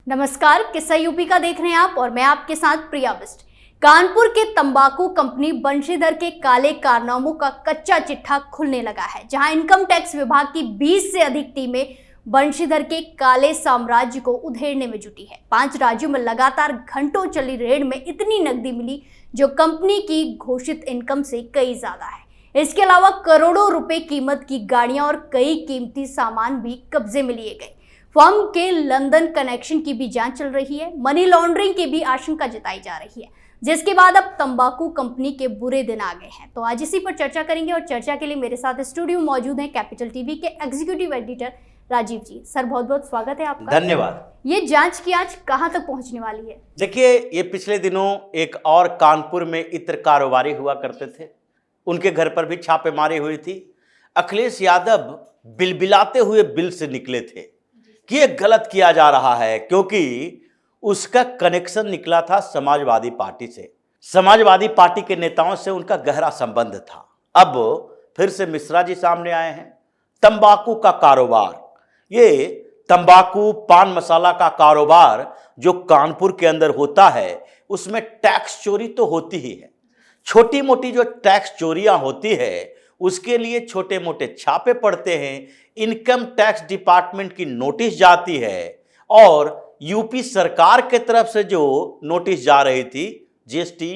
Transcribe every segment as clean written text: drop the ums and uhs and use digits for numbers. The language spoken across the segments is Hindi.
नमस्कार, किस्सा यूपी का देख रहे हैं आप और मैं आपके साथ प्रिया बिस्ट। कानपुर के तंबाकू कंपनी बंशीधर के काले कारनामों का कच्चा चिट्ठा खुलने लगा है, जहां इनकम टैक्स विभाग की 20 से अधिक टीमें बंशीधर के काले साम्राज्य को उधेड़ने में जुटी है। 5 राज्यों में लगातार घंटों चली रेड में इतनी नकदी मिली जो कंपनी की घोषित इनकम से कई ज्यादा है। इसके अलावा करोड़ों रुपए कीमत की गाड़ियां और कई कीमती सामान भी कब्जे में लिए गए। फर्म के लंदन कनेक्शन की भी जांच चल रही है। मनी लॉन्ड्रिंग की भी आशंका जताई जा रही है, जिसके बाद अब तंबाकू कंपनी के बुरे दिन आ गए हैं। तो आज इसी पर चर्चा करेंगे और चर्चा के लिए मेरे साथ स्टूडियो मौजूद हैं कैपिटल टीवी के एग्जीक्यूटिव एडिटर राजीव जी। सर, बहुत बहुत स्वागत है आपका। धन्यवाद। ये जांच की आज कहां तक पहुंचने वाली है? देखिए, ये पिछले दिनों एक और कानपुर में इत्र कारोबारी हुआ करते थे, उनके घर पर भी छापेमारी हुई थी। अखिलेश यादव बिलबिलाते हुए बिल से निकले थे कि ये गलत किया जा रहा है, क्योंकि उसका कनेक्शन निकला था समाजवादी पार्टी से। समाजवादी पार्टी के नेताओं से उनका गहरा संबंध था। अब फिर से मिश्रा जी सामने आए हैं। तंबाकू का कारोबार, ये तंबाकू पान मसाला का कारोबार जो कानपुर के अंदर होता है, उसमें टैक्स चोरी तो होती ही है। छोटी मोटी जो टैक्स चोरियां होती है उसके लिए छोटे मोटे छापे पड़ते हैं, इनकम टैक्स डिपार्टमेंट की नोटिस जाती है, और यूपी सरकार के तरफ से जो नोटिस जा रही थी जीएसटी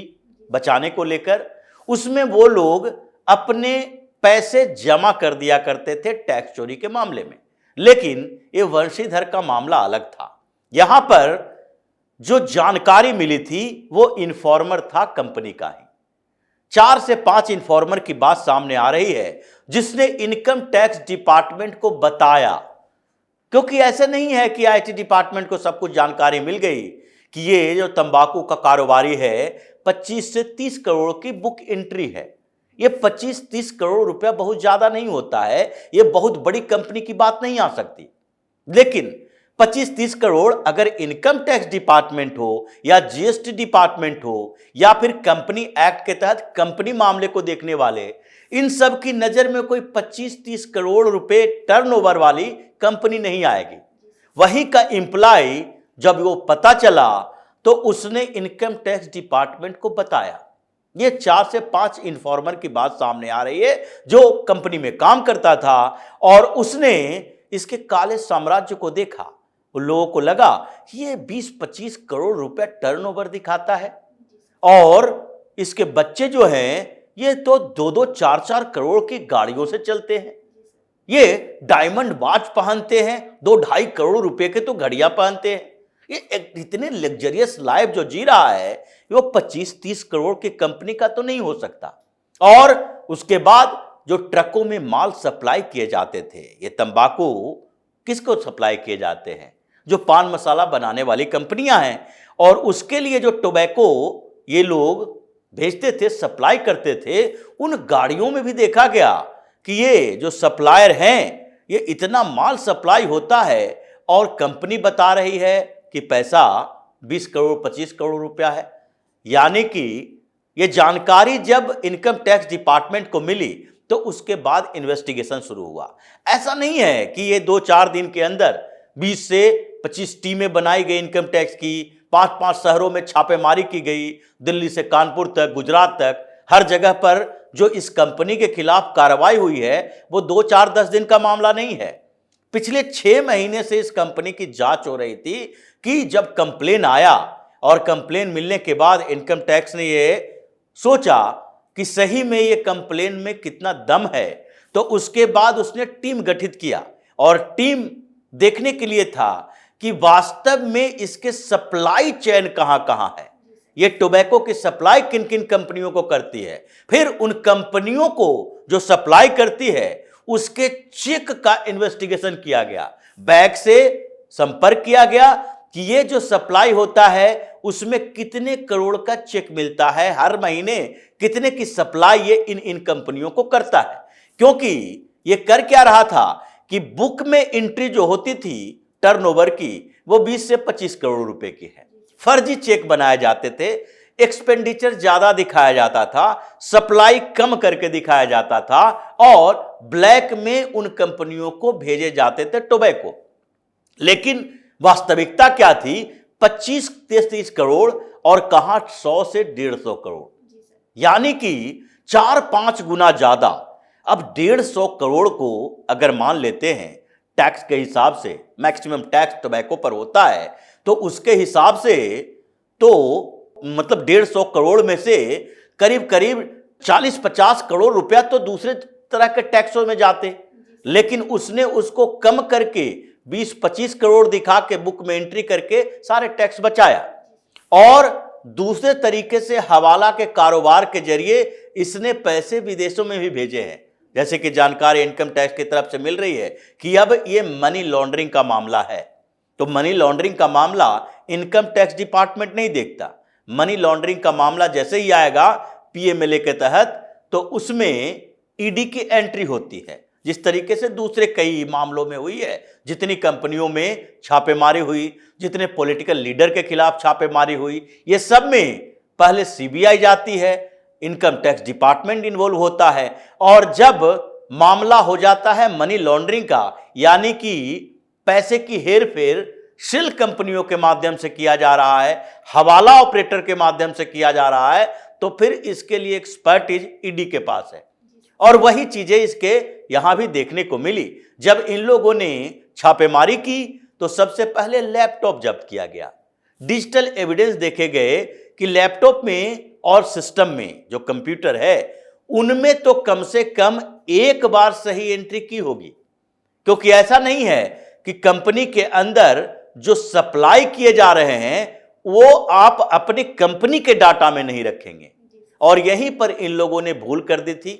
बचाने को लेकर, उसमें वो लोग अपने पैसे जमा कर दिया करते थे टैक्स चोरी के मामले में। लेकिन ये बंशीधर का मामला अलग था। यहां पर जो जानकारी मिली थी वो इन्फॉर्मर था कंपनी का ही। 4 से 5 इन्फॉर्मर की बात सामने आ रही है, जिसने इनकम टैक्स डिपार्टमेंट को बताया। क्योंकि ऐसे नहीं है कि आईटी डिपार्टमेंट को सब कुछ जानकारी मिल गई कि ये जो तंबाकू का कारोबारी है 25 से 30 करोड़ की बुक एंट्री है। ये 25-30 करोड़ रुपया बहुत ज्यादा नहीं होता है, ये बहुत बड़ी कंपनी की बात नहीं आ सकती। लेकिन 25-30 करोड़ अगर इनकम टैक्स डिपार्टमेंट हो या जीएसटी डिपार्टमेंट हो या फिर कंपनी एक्ट के तहत कंपनी मामले को देखने वाले, इन सब की नजर में कोई 25-30 करोड़ रुपए टर्नओवर वाली कंपनी नहीं आएगी। वहीं का एम्प्लॉय जब वो पता चला तो उसने इनकम टैक्स डिपार्टमेंट को बताया। ये 4 से 5 इन्फॉर्मर की बात सामने आ रही है जो कंपनी में काम करता था, और उसने इसके काले साम्राज्य को देखा। उन लोगों को लगा कि ये 20-25 करोड़ रुपए टर्नओवर दिखाता है, और इसके बच्चे जो हैं ये तो 2-2, 4-4 करोड़ की गाड़ियों से चलते हैं। ये डायमंड वॉच पहनते हैं, 2-2.5 करोड़ रुपए के तो घड़ियां पहनते हैं। ये इतने लग्जरियस लाइफ जो जी रहा है वो 25-30 करोड़ की कंपनी का तो नहीं हो सकता। और उसके बाद जो ट्रकों में माल सप्लाई किए जाते थे, ये तंबाकू किसको सप्लाई किए जाते हैं? जो पान मसाला बनाने वाली कंपनियां हैं, और उसके लिए जो टोबैको ये लोग भेजते थे, सप्लाई करते थे, उन गाड़ियों में भी देखा गया कि ये जो सप्लायर हैं ये इतना माल सप्लाई होता है, और कंपनी बता रही है कि पैसा 20 करोड़ 25 करोड़ रुपया है। यानी कि ये जानकारी जब इनकम टैक्स डिपार्टमेंट को मिली तो उसके बाद इन्वेस्टिगेशन शुरू हुआ। ऐसा नहीं है कि ये 2-4 दिन के अंदर 20 से 25 टीमें बनाई गई इनकम टैक्स की, 5-5 शहरों में छापेमारी की गई, दिल्ली से कानपुर तक, गुजरात तक, हर जगह पर जो इस कंपनी के खिलाफ कार्रवाई हुई है वो 2-4-10 दिन का मामला नहीं है। पिछले 6 महीने से इस कंपनी की जांच हो रही थी कि जब कंप्लेन आया और कंप्लेन मिलने के बाद इनकम टैक्स ने ये सोचा कि सही में ये कंप्लेन में कितना दम है, तो उसके बाद उसने टीम गठित किया, और टीम देखने के लिए था कि वास्तव में इसके सप्लाई चेन कहां-कहां है, ये टोबैको की सप्लाई किन किन कंपनियों को करती है। फिर उन कंपनियों को जो सप्लाई करती है उसके चेक का इन्वेस्टिगेशन किया गया, बैंक से संपर्क किया गया कि ये जो सप्लाई होता है उसमें कितने करोड़ का चेक मिलता है, हर महीने कितने की सप्लाई ये इन कंपनियों को करता है। क्योंकि ये कर क्या रहा था कि बुक में एंट्री जो होती थी टर्नओवर की वो 20 से 25 करोड़ रुपए की है। फर्जी चेक बनाए जाते थे, एक्सपेंडिचर ज्यादा दिखाया जाता था, सप्लाई कम करके दिखाया जाता था, और ब्लैक में उन कंपनियों को भेजे जाते थे टोबैको। लेकिन वास्तविकता क्या थी? 25-30 करोड़ और कहां 100 से 150 करोड़, यानी कि 4-5 गुना ज्यादा। अब 150 करोड़ को अगर मान लेते हैं टैक्स के हिसाब से, मैक्सिमम टैक्स टोबैको पर होता है, तो उसके हिसाब से तो मतलब 150 करोड़ में से करीब करीब 40-50 करोड़ रुपया तो दूसरे तरह के टैक्सों में जाते, लेकिन उसने उसको कम करके 20-25 करोड़ दिखा के बुक में एंट्री करके सारे टैक्स बचाया। और दूसरे तरीके से हवाला के कारोबार के जरिए इसने पैसे विदेशों में भी भेजे हैं, जैसे कि जानकारी इनकम टैक्स की तरफ से मिल रही है कि अब ये मनी लॉन्ड्रिंग का मामला है। तो मनी लॉन्ड्रिंग का मामला इनकम टैक्स डिपार्टमेंट नहीं देखता। मनी लॉन्ड्रिंग का मामला जैसे ही आएगा पीएमएलए के तहत, तो उसमें ईडी की एंट्री होती है, जिस तरीके से दूसरे कई मामलों में हुई है। जितनी कंपनियों में छापेमारी हुई, जितने पॉलिटिकल लीडर के खिलाफ छापेमारी हुई, ये सब में पहले सीबीआई जाती है, इनकम टैक्स डिपार्टमेंट इन्वॉल्व होता है, और जब मामला हो जाता है मनी लॉन्ड्रिंग का, यानी कि पैसे की हेरफेर शेल कंपनियों के माध्यम से किया जा रहा है, हवाला ऑपरेटर के माध्यम से किया जा रहा है, तो फिर इसके लिए एक्सपर्टीज ईडी के पास है। और वही चीजें इसके यहां भी देखने को मिली। जब इन लोगों ने छापेमारी की तो सबसे पहले लैपटॉप जब्त किया गया, डिजिटल एविडेंस देखे गए कि लैपटॉप में और सिस्टम में जो कंप्यूटर है उनमें तो कम से कम एक बार सही एंट्री की होगी, क्योंकि ऐसा नहीं है कि कंपनी के अंदर जो सप्लाई किए जा रहे हैं वो आप अपनी कंपनी के डाटा में नहीं रखेंगे। और यहीं पर इन लोगों ने भूल कर दी थी।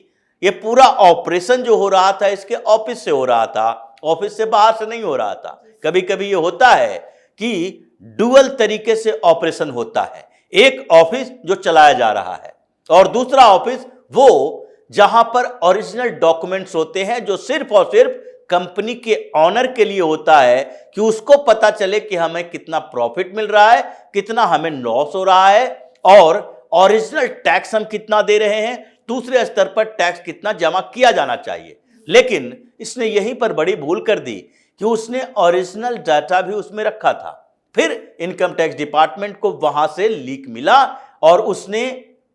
ये पूरा ऑपरेशन जो हो रहा था इसके ऑफिस से हो रहा था, ऑफिस से बाहर से नहीं हो रहा था। कभी कभी ये होता है कि डुअल तरीके से ऑपरेशन होता है, एक ऑफिस जो चलाया जा रहा है और दूसरा ऑफिस वो जहां पर ओरिजिनल डॉक्यूमेंट्स होते हैं, जो सिर्फ और सिर्फ कंपनी के ऑनर के लिए होता है कि उसको पता चले कि हमें कितना प्रॉफिट मिल रहा है, कितना हमें लॉस हो रहा है, और ओरिजिनल टैक्स हम कितना दे रहे हैं, दूसरे स्तर पर टैक्स कितना जमा किया जाना चाहिए। लेकिन इसने यहीं पर बड़ी भूल कर दी कि उसने ओरिजिनल डाटा भी उसमें रखा था। फिर इनकम टैक्स डिपार्टमेंट को वहां से लीक मिला और उसने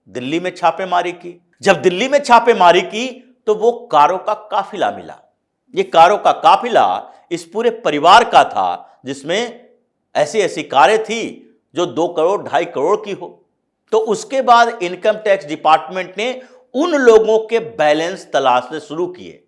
दिल्ली में छापेमारी की। जब दिल्ली में छापेमारी की तो वो कारों का काफिला मिला। ये कारों का काफिला इस पूरे परिवार का था, जिसमें ऐसी ऐसी कारें थी जो 2 करोड़ 2.5 करोड़ की हो। तो उसके बाद इनकम टैक्स डिपार्टमेंट ने उन लोगों के बैलेंस तलाशने शुरू किए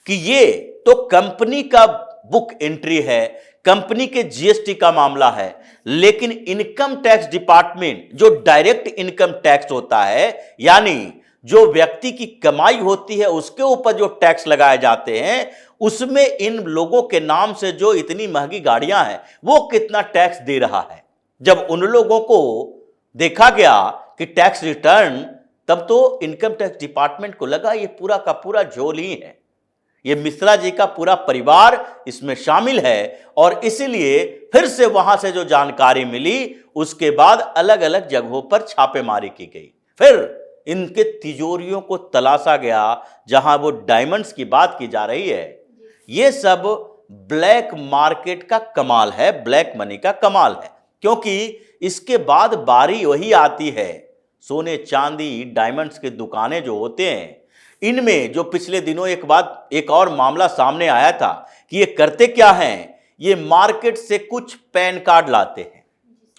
कि ये तो कंपनी का बुक एंट्री है, कंपनी के जीएसटी का मामला है, लेकिन इनकम टैक्स डिपार्टमेंट जो डायरेक्ट इनकम टैक्स होता है, यानी जो व्यक्ति की कमाई होती है उसके ऊपर जो टैक्स लगाए जाते हैं, उसमें इन लोगों के नाम से जो इतनी महंगी गाड़ियां हैं वो कितना टैक्स दे रहा है। जब उन लोगों को देखा गया कि टैक्स रिटर्न, तब तो इनकम टैक्स डिपार्टमेंट को लगा ये पूरा का पूरा झोल ही है, ये मिश्रा जी का पूरा परिवार इसमें शामिल है। और इसीलिए फिर से वहां से जो जानकारी मिली उसके बाद अलग अलग जगहों पर छापेमारी की गई। फिर इनके तिजोरियों को तलाशा गया जहां वो डायमंड्स की बात की जा रही है। ये सब ब्लैक मार्केट का कमाल है, ब्लैक मनी का कमाल है, क्योंकि इसके बाद बारी वही आती है सोने चांदी डायमंड्स की दुकानें जो होते हैं। इनमें जो पिछले दिनों एक और मामला सामने आया था कि ये करते क्या हैं, ये मार्केट से कुछ पैन कार्ड लाते हैं,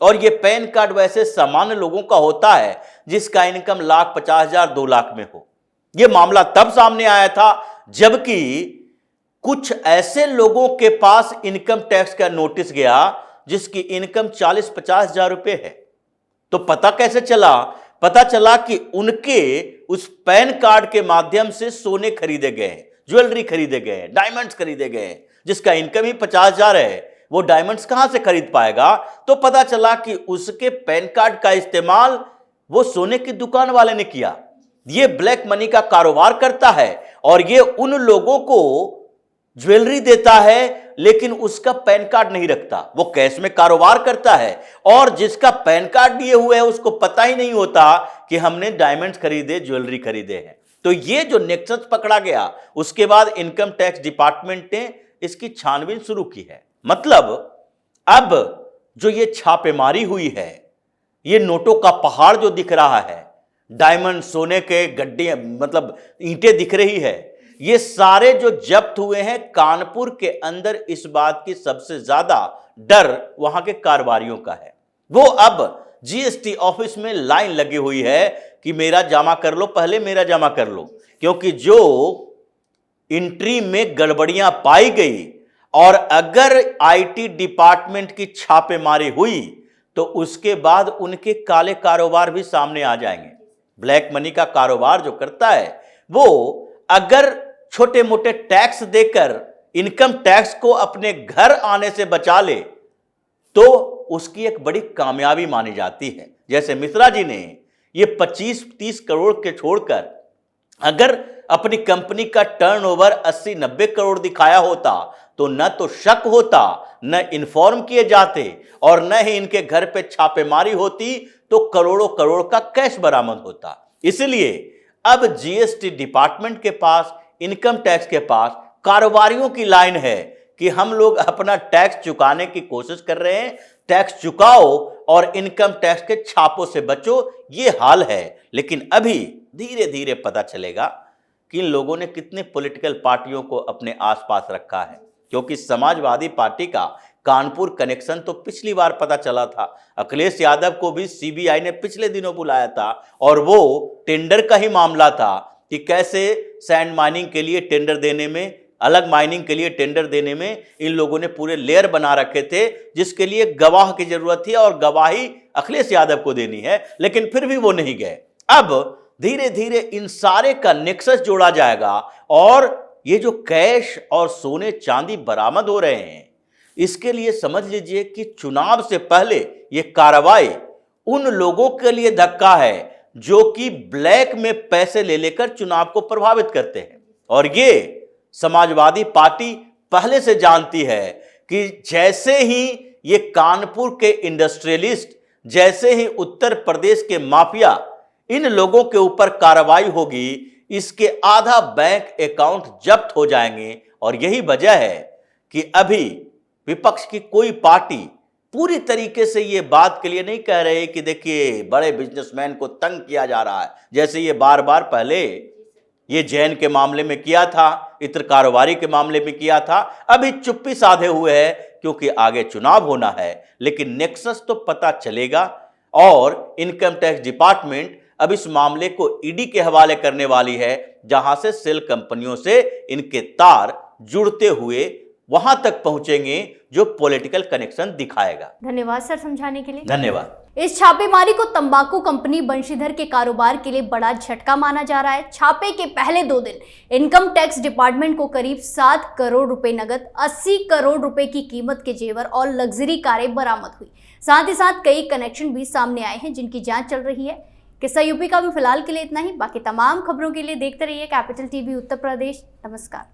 और ये पैन कार्ड वैसे सामान्य लोगों का होता है जिसका इनकम 1,50,000 2 लाख में हो। ये मामला तब सामने आया था जबकि कुछ ऐसे लोगों के पास इनकम टैक्स का नोटिस गया जिसकी इनकम 40-50 हजार रुपए है। तो पता कैसे चला? पता चला कि उनके उस पैन कार्ड के माध्यम से सोने खरीदे गए हैं, ज्वेलरी खरीदे गए हैं, डायमंड्स खरीदे गए हैं। जिसका इनकम ही 50,000 है वो डायमंड्स कहां से खरीद पाएगा? तो पता चला कि उसके पैन कार्ड का इस्तेमाल वो सोने की दुकान वाले ने किया। ये ब्लैक मनी का कारोबार करता है और ये उन लोगों को ज्वेलरी देता है लेकिन उसका पैन कार्ड नहीं रखता, वो कैश में कारोबार करता है, और जिसका पैन कार्ड लिए हुए है उसको पता ही नहीं होता कि हमने डायमंड्स खरीदे, ज्वेलरी खरीदे हैं। तो ये जो नेक्सस पकड़ा गया, उसके बाद इनकम टैक्स डिपार्टमेंट ने इसकी छानबीन शुरू की है। मतलब अब जो ये छापेमारी हुई है, ये नोटों का पहाड़ जो दिख रहा है, डायमंड सोने के गड्ढे मतलब ईंटें दिख रही है, ये सारे जो जब्त हुए हैं कानपुर के अंदर, इस बात की सबसे ज्यादा डर वहां के कारोबारियों का है। वो अब जीएसटी ऑफिस में लाइन लगी हुई है कि मेरा जमा कर लो, पहले मेरा जमा कर लो, क्योंकि जो एंट्री में गड़बड़ियां पाई गई और अगर आईटी डिपार्टमेंट की छापेमारी हुई तो उसके बाद उनके काले कारोबार भी सामने आ जाएंगे। ब्लैक मनी का कारोबार जो करता है वो अगर छोटे मोटे टैक्स देकर इनकम टैक्स को अपने घर आने से बचा ले तो उसकी एक बड़ी कामयाबी मानी जाती है। जैसे मिश्रा जी ने ये 25-30 करोड़ के छोड़कर अगर अपनी कंपनी का टर्नओवर 80-90 करोड़ दिखाया होता तो न तो शक होता, न इन्फॉर्म किए जाते और न ही इनके घर पे छापेमारी होती, तो करोड़ों करोड़ का कैश बरामद होता। इसलिए अब जीएसटी डिपार्टमेंट के पास, इनकम टैक्स के पास कारोबारियों की लाइन है कि हम लोग अपना टैक्स चुकाने की कोशिश कर रहे हैं, टैक्स चुकाओ और इनकम टैक्स के छापों से बचो, ये हाल है। लेकिन अभी धीरे धीरे पता चलेगा कि इन लोगों ने कितने पॉलिटिकल पार्टियों को अपने आसपास रखा है, क्योंकि समाजवादी पार्टी का कानपुर कनेक्शन तो पिछली बार पता चला था। अखिलेश यादव को भी सीबीआई ने पिछले दिनों बुलाया था और वो टेंडर का ही मामला था कि कैसे सैंड माइनिंग के लिए टेंडर देने में, अलग माइनिंग के लिए टेंडर देने में इन लोगों ने पूरे लेयर बना रखे थे, जिसके लिए गवाह की जरूरत थी और गवाही अखिलेश यादव को देनी है, लेकिन फिर भी वो नहीं गए। अब धीरे धीरे इन सारे का नेक्सस जोड़ा जाएगा और ये जो कैश और सोने चांदी बरामद हो रहे हैं, इसके लिए समझ लीजिए कि चुनाव से पहले ये कार्रवाई उन लोगों के लिए धक्का है जो कि ब्लैक में पैसे ले लेकर चुनाव को प्रभावित करते हैं। और ये समाजवादी पार्टी पहले से जानती है कि जैसे ही ये कानपुर के इंडस्ट्रियलिस्ट, जैसे ही उत्तर प्रदेश के माफिया, इन लोगों के ऊपर कार्रवाई होगी, इसके आधा बैंक अकाउंट जब्त हो जाएंगे। और यही वजह है कि अभी विपक्ष की कोई पार्टी पूरी तरीके से ये बात के लिए नहीं कह रहे कि देखिए बड़े बिजनेसमैन को तंग किया जा रहा है, जैसे ये बार बार पहले ये जैन के मामले में किया था, इत्र कारोबारी के मामले में किया था। अभी चुप्पी साधे हुए हैं क्योंकि आगे चुनाव होना है, लेकिन नेक्सस तो पता चलेगा और इनकम टैक्स डिपार्टमेंट अब इस मामले को ईडी के हवाले करने वाली है, जहां से सेल कंपनियों से इनके तार जुड़ते हुए वहां तक पहुंचेंगे जो पॉलिटिकल कनेक्शन दिखाएगा। धन्यवाद सर समझाने के लिए। धन्यवाद। इस छापेमारी को तंबाकू कंपनी बंशीधर के कारोबार के लिए बड़ा झटका माना जा रहा है। छापे के पहले 2 दिन इनकम टैक्स डिपार्टमेंट को करीब 7 करोड़ रुपए नगद, 80 करोड़ रुपए की कीमत के जेवर और लग्जरी कारें बरामद हुई। साथ ही साथ कई कनेक्शन भी सामने आए हैं जिनकी जांच चल रही है। किस्सा यूपी का भी फिलहाल के लिए इतना ही। बाकी तमाम खबरों के लिए देखते रहिए कैपिटल टीवी उत्तर प्रदेश। नमस्कार।